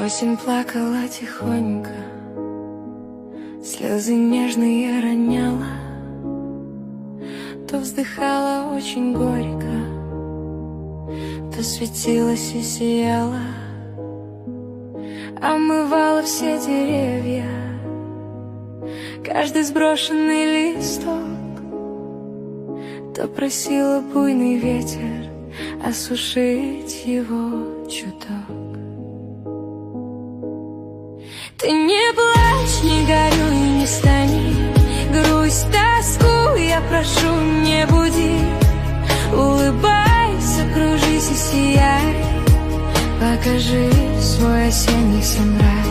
Осень плакала тихонько, слезы нежные роняла, то вздыхала очень горько, то светилась и сияла, омывала все деревья, каждый сброшенный листок, то просила буйный ветер осушить его чуток. Ты не плачь, не горюй, не стани, грусть, тоску я прошу, не буди. Улыбайся, кружись и сияй, покажи свой осенний sunrise.